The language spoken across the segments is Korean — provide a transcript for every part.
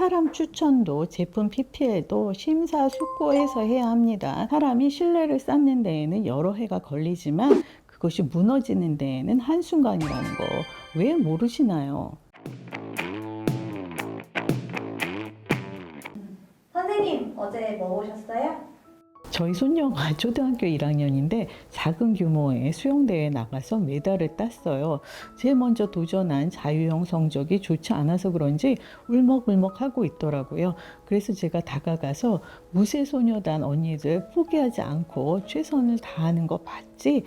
사람 추천도 제품 PPL도 심사숙고해서 해야 합니다. 사람이 신뢰를 쌓는 데에는 여러 해가 걸리지만 그것이 무너지는 데에는 한순간이라는 거 왜 모르시나요? 선생님, 어제 뭐 보셨어요? 저희 손녀가 초등학교 1학년인데 작은 규모의 수영대회에 나가서 메달을 땄어요. 제일 먼저 도전한 자유형 성적이 좋지 않아서 그런지 울먹울먹 하고 있더라고요. 그래서 제가 다가가서 무쇠소녀단 언니들 포기하지 않고 최선을 다하는 거 봤지?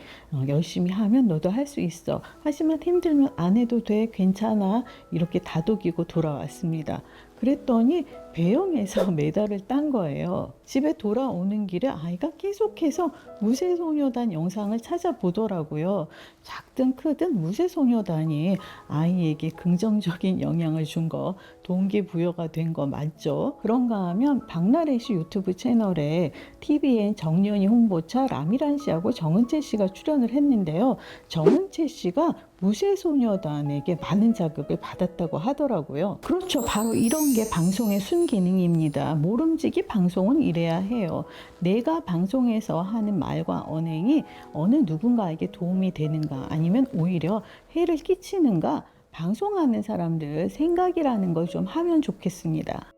열심히 하면 너도 할 수 있어. 하지만 힘들면 안 해도 돼. 괜찮아. 이렇게 다독이고 돌아왔습니다. 그랬더니 배영에서 메달을 딴 거예요. 집에 돌아오는 길에 아이가 계속해서 무쇠소녀단 영상을 찾아보더라고요. 작든 크든 무쇠소녀단이 아이에게 긍정적인 영향을 준 거, 동기부여가 된 거 맞죠? 그런가 하면 박나래 씨 유튜브 채널에 TVN 정연이 홍보차 라미란 씨하고 정은채 씨가 출연을 했는데요. 정은채 씨가 무쇠소녀단에게 많은 자극을 받았다고 하더라고요. 그렇죠. 바로 이런 게 방송의 순기능입니다. 모름지기 방송은 이래야 해요. 내가 방송에서 하는 말과 언행이 어느 누군가에게 도움이 되는가 아니면 오히려 해를 끼치는가 방송하는 사람들 생각이라는 걸 좀 하면 좋겠습니다.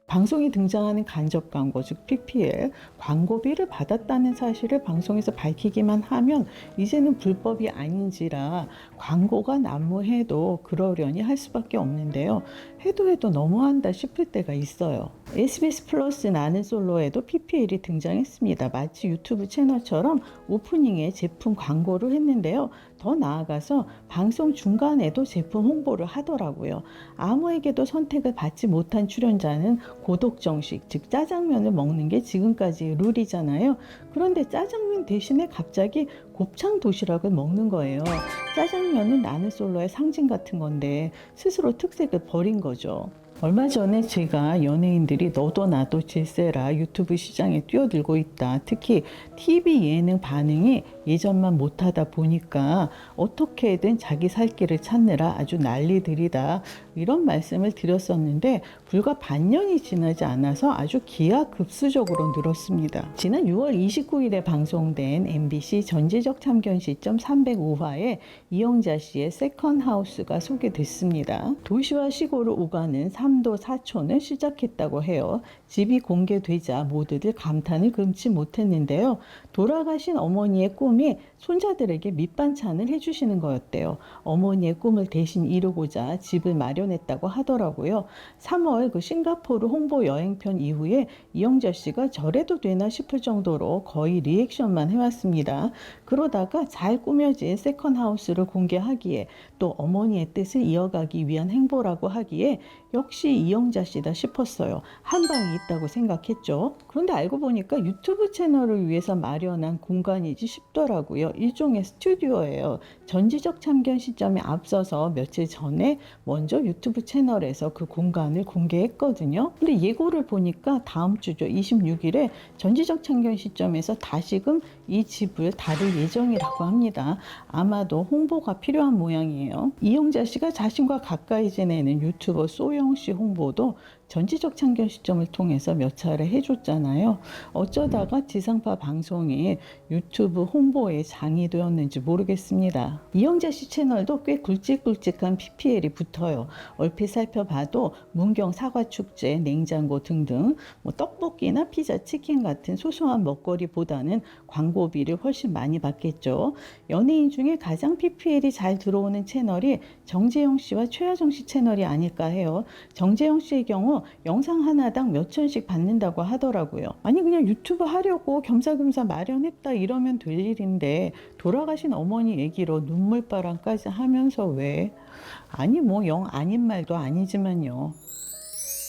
방송에 등장하는 간접 광고, 즉 PPL, 광고비를 받았다는 사실을 방송에서 밝히기만 하면 이제는 불법이 아닌지라 광고가 난무해도 그러려니 할 수밖에 없는데요. 해도 너무한다 싶을 때가 있어요. SBS 플러스 나는 솔로에도 PPL이 등장했습니다. 마치 유튜브 채널처럼 오프닝에 제품 광고를 했는데요. 더 나아가서 방송 중간에도 제품 홍보를 하더라고요. 아무에게도 선택을 받지 못한 출연자는 고독정식, 즉 짜장면을 먹는 게 지금까지 룰이잖아요. 그런데 짜장면 대신에 갑자기 곱창 도시락을 먹는 거예요. 짜장면은 나는 솔로의 상징 같은 건데 스스로 특색을 버린 거죠. 얼마 전에 제가 연예인들이 너도 나도 질세라 유튜브 시장에 뛰어들고 있다. 특히 TV 예능 반응이 예전만 못하다 보니까 어떻게든 자기 살 길을 찾느라 아주 난리들이다. 이런 말씀을 드렸었는데 불과 반년이 지나지 않아서 아주 기하급수적으로 늘었습니다. 지난 6월 29일에 방송된 MBC 전지적 참견 시점 305화에 이영자 씨의 세컨하우스가 소개됐습니다. 도시와 시골을 오가는 3도 4촌을 시작했다고 해요. 집이 공개되자 모두들 감탄을 금치 못했는데요. 돌아가신 어머니의 꿈이 손자들에게 밑반찬을 해주시는 거였대요. 어머니의 꿈을 대신 이루고자 집을 마련했다고 하더라고요. 3월 그 싱가포르 홍보 여행편 이후에 이영자 씨가 저래도 되나 싶을 정도로 거의 리액션만 해왔습니다. 그러다가 잘 꾸며진 세컨하우스를 공개하기에 또 어머니의 뜻을 이어가기 위한 행보라고 하기에 역시 이영자 씨다 싶었어요. 한 방이 있다고 생각했죠. 그런데 알고 보니까 유튜브 채널을 위해서 마련한 공간이지 싶더라고요. 일종의 스튜디오예요. 전지적 참견 시점에 앞서서 며칠 전에 먼저 유튜브 채널에서 그 공간을 공개했거든요. 근데 예고를 보니까 다음 주죠. 26일에 전지적 참견 시점에서 다시금 이 집을 다룰 예정이라고 합니다. 아마도 홍보가 필요한 모양이에요. 이영자 씨가 자신과 가까이 지내는 유튜버 소영 씨 홍보도 전지적 참견 시점을 통해서 몇 차례 해줬잖아요. 어쩌다가 지상파 방송이 유튜브 홍보의 장이 되었는지 모르겠습니다. 이영자 씨 채널도 꽤 굵직굵직한 PPL이 붙어요. 얼핏 살펴봐도 문경 사과축제, 냉장고 등등 떡볶이나 피자, 치킨 같은 소소한 먹거리보다는 광고비를 훨씬 많이 받겠죠. 연예인 중에 가장 PPL이 잘 들어오는 채널이 정재영 씨와 최하정 씨 채널이 아닐까 해요. 정재영 씨의 경우 영상 하나당 몇 천씩 받는다고 하더라고요. 아니 그냥 유튜브 하려고 겸사겸사 마련했다 이러면 될 일인데 돌아가신 어머니 얘기로 눈물바람까지 하면서 왜? 아니 뭐 영 아닌 말도 아니지만요.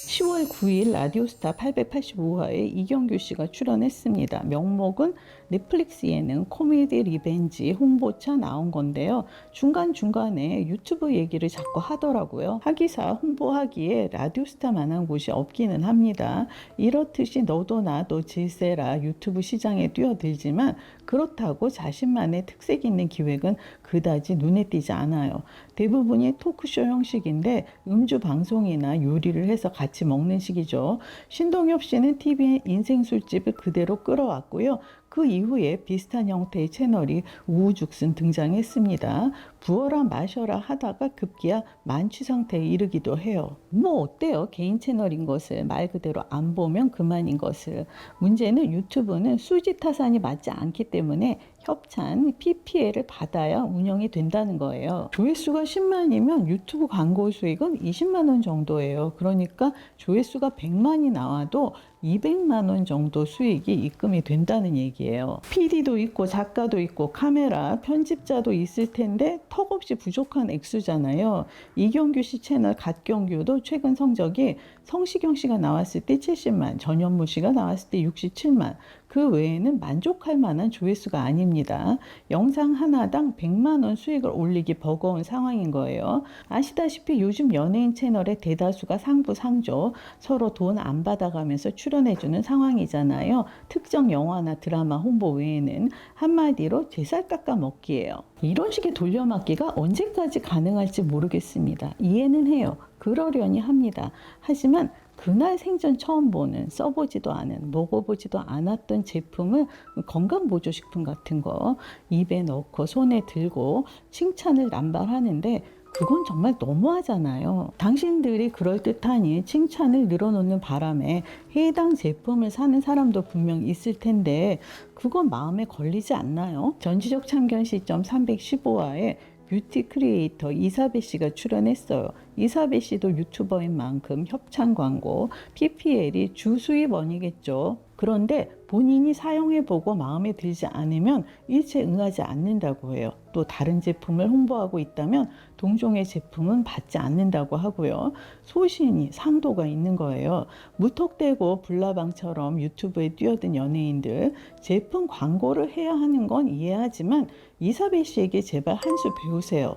10월 9일 라디오스타 885화에 이경규 씨가 출연했습니다. 명목은 넷플릭스에는 코미디 리벤지 홍보차 나온 건데요. 중간중간에 유튜브 얘기를 자꾸 하더라고요. 하기사 홍보하기에 라디오스타만한 곳이 없기는 합니다. 이렇듯이 너도 나도 질세라 유튜브 시장에 뛰어들지만 그렇다고 자신만의 특색 있는 기획은 그다지 눈에 띄지 않아요. 대부분이 토크쇼 형식인데 음주 방송이나 요리를 해서 같이 먹는 식이죠. 신동엽 씨는 TV의 인생 술집을 그대로 끌어왔고요. 그 이후에 비슷한 형태의 채널이 우후죽순 등장했습니다. 부어라 마셔라 하다가 급기야 만취 상태에 이르기도 해요. 뭐 어때요? 개인 채널인 것을 말 그대로 안 보면 그만인 것을. 문제는 유튜브는 수지 타산이 맞지 않기 때문에 협찬, PPL을 받아야 운영이 된다는 거예요. 조회수가 10만이면 유튜브 광고 수익은 20만 원 정도예요. 그러니까 조회수가 100만이 나와도 200만 원 정도 수익이 입금이 된다는 얘기예요. PD도 있고 작가도 있고 카메라, 편집자도 있을 텐데 턱없이 부족한 액수잖아요. 이경규 씨 채널 갓경규도 최근 성적이 성시경 씨가 나왔을 때 70만, 전현무 씨가 나왔을 때 67만, 그 외에는 만족할 만한 조회수가 아닙니다. 영상 하나당 100만 원 수익을 올리기 버거운 상황인 거예요. 아시다시피 요즘 연예인 채널의 대다수가 상부상조, 서로 돈 안 받아가면서 출연해주는 상황이잖아요. 특정 영화나 드라마 홍보 외에는 한마디로 제살 깎아 먹기예요. 이런 식의 돌려막기가 언제까지 가능할지 모르겠습니다. 이해는 해요. 그러려니 합니다. 하지만 그날 생전 처음 보는, 써보지도 않은, 먹어보지도 않았던 제품을 건강보조식품 같은 거 입에 넣고 손에 들고 칭찬을 남발하는데 그건 정말 너무하잖아요. 당신들이 그럴듯하니 칭찬을 늘어놓는 바람에 해당 제품을 사는 사람도 분명 있을 텐데 그건 마음에 걸리지 않나요? 전지적 참견 시점 315화에 뷰티 크리에이터 이사배 씨가 출연했어요. 이사배 씨도 유튜버인 만큼 협찬 광고, PPL이 주 수입원이겠죠. 그런데 본인이 사용해보고 마음에 들지 않으면 일체 응하지 않는다고 해요. 또 다른 제품을 홍보하고 있다면 동종의 제품은 받지 않는다고 하고요. 소신이 상도가 있는 거예요. 무턱대고 불나방처럼 유튜브에 뛰어든 연예인들 제품 광고를 해야 하는 건 이해하지만 이사배 씨에게 제발 한 수 배우세요.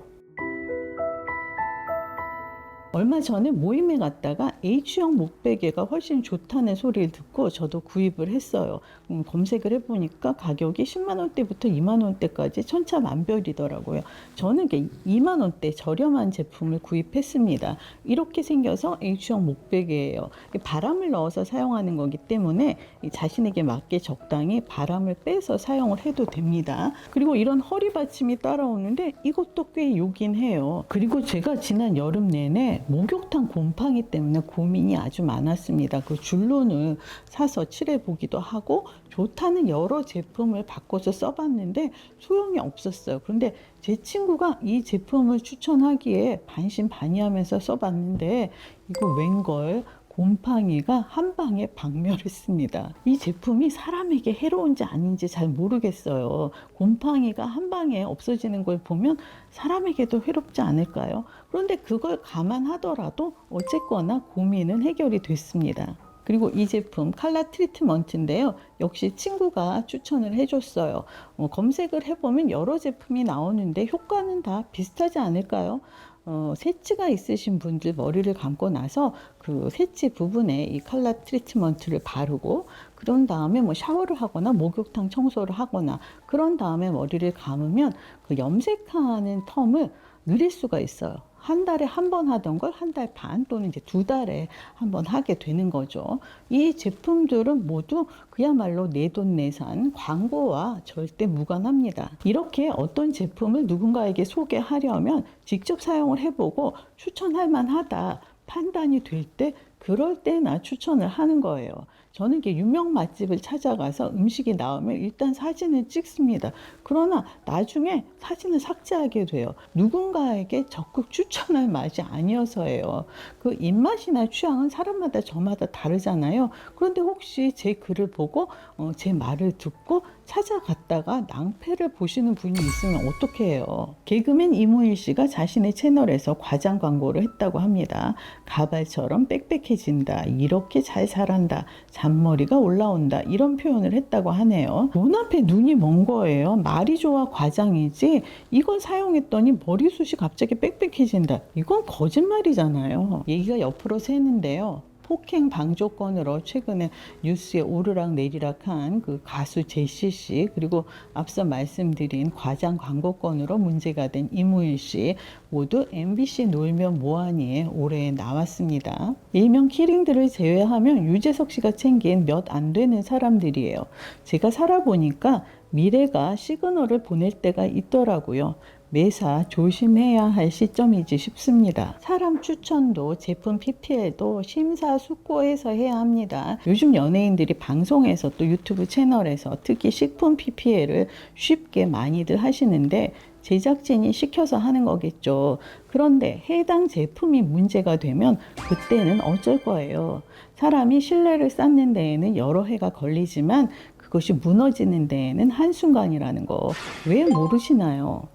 얼마 전에 모임에 갔다가 H형 목베개가 훨씬 좋다는 소리를 듣고 저도 구입을 했어요. 검색을 해보니까 가격이 10만 원대부터 2만 원대까지 천차만별이더라고요. 저는 2만 원대 저렴한 제품을 구입했습니다. 이렇게 생겨서 H형 목베개예요. 바람을 넣어서 사용하는 거기 때문에 자신에게 맞게 적당히 바람을 빼서 사용을 해도 됩니다. 그리고 이런 허리 받침이 따라오는데 이것도 꽤 요긴 해요. 그리고 제가 지난 여름 내내 목욕탕 곰팡이 때문에 고민이 아주 많았습니다. 그 줄눈을 사서 칠해보기도 하고 좋다는 여러 제품을 바꿔서 써봤는데 소용이 없었어요. 그런데 제 친구가 이 제품을 추천하기에 반신반의하면서 써봤는데 이거 웬걸 곰팡이가 한 방에 박멸했습니다. 이 제품이 사람에게 해로운지 아닌지 잘 모르겠어요. 곰팡이가 한 방에 없어지는 걸 보면 사람에게도 해롭지 않을까요? 그런데 그걸 감안하더라도 어쨌거나 고민은 해결이 됐습니다. 그리고 이 제품 칼라 트리트먼트인데요. 역시 친구가 추천을 해줬어요. 검색을 해보면 여러 제품이 나오는데 효과는 다 비슷하지 않을까요? 새치가 있으신 분들 머리를 감고 나서 그 새치 부분에 이 칼라 트리트먼트를 바르고 그런 다음에 뭐 샤워를 하거나 목욕탕 청소를 하거나 그런 다음에 머리를 감으면 그 염색하는 텀을 늘릴 수가 있어요. 한 달에 한 번 하던 걸 한 달 반 또는 이제 2달에 한 번 하게 되는 거죠. 이 제품들은 모두 그야말로 내돈내산 광고와 절대 무관합니다. 이렇게 어떤 제품을 누군가에게 소개하려면 직접 사용을 해보고 추천할 만하다 판단이 될 때 그럴 때나 추천을 하는 거예요. 저는 이렇게 유명 맛집을 찾아가서 음식이 나오면 일단 사진을 찍습니다. 그러나 나중에 사진을 삭제하게 돼요. 누군가에게 적극 추천할 맛이 아니어서예요. 그 입맛이나 취향은 사람마다 저마다 다르잖아요. 그런데 혹시 제 글을 보고 제 말을 듣고 찾아갔다가 낭패를 보시는 분이 있으면 어떻게 해요? 개그맨 이무일 씨가 자신의 채널에서 과장 광고를 했다고 합니다. 가발처럼 빽빽해 빽빽해진다, 이렇게 잘 자란다, 잔머리가 올라온다, 이런 표현을 했다고 하네요. 눈앞에 눈이 먼 거예요. 말이 좋아 과장이지 이걸 사용했더니 머리숱이 갑자기 빽빽해진다, 이건 거짓말이잖아요. 얘기가 옆으로 새는데요. 폭행 방조건으로 최근에 뉴스에 오르락 내리락한 그 가수 제시 씨, 그리고 앞서 말씀드린 과장 광고건으로 문제가 된 이무일 씨, 모두 MBC 놀면 뭐하니에 올해 나왔습니다. 일명 키링들을 제외하면 유재석 씨가 챙긴 몇 안 되는 사람들이에요. 제가 살아보니까 미래가 시그널을 보낼 때가 있더라고요. 매사 조심해야 할 시점이지 싶습니다. 사람 추천도 제품 PPL도 심사숙고해서 해야 합니다. 요즘 연예인들이 방송에서 또 유튜브 채널에서 특히 식품 PPL을 쉽게 많이들 하시는데 제작진이 시켜서 하는 거겠죠. 그런데 해당 제품이 문제가 되면 그때는 어쩔 거예요. 사람이 신뢰를 쌓는 데에는 여러 해가 걸리지만 그것이 무너지는 데에는 한순간이라는 거 왜 모르시나요?